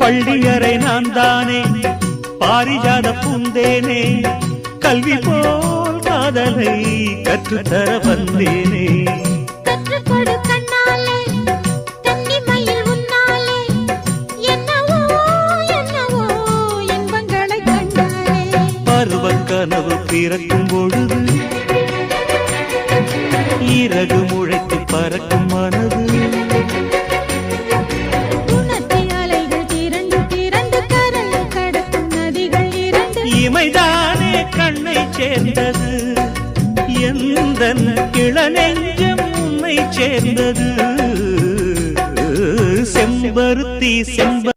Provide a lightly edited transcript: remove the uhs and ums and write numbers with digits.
பள்ளியறை நான் தானே பாரிஜாத பூந்தேனே கல்வி போல் காதலை கற்றுத்தர வந்தேனே கற்றுக்கொடு கண்ணாலே கன்னிமயில் உன்னாலே என்னவோ என்னவோ இன்பங்களை கண்டாலே பருவக் கனவு பிறக்கும் பொழுது இறகு முளைத்து பறக்கும் மனது இமைதானே கண்ணை சேர்ந்தது எந்தன் இளநெஞ்சம் உன்னை சேர்ந்தது செம்பருத்தி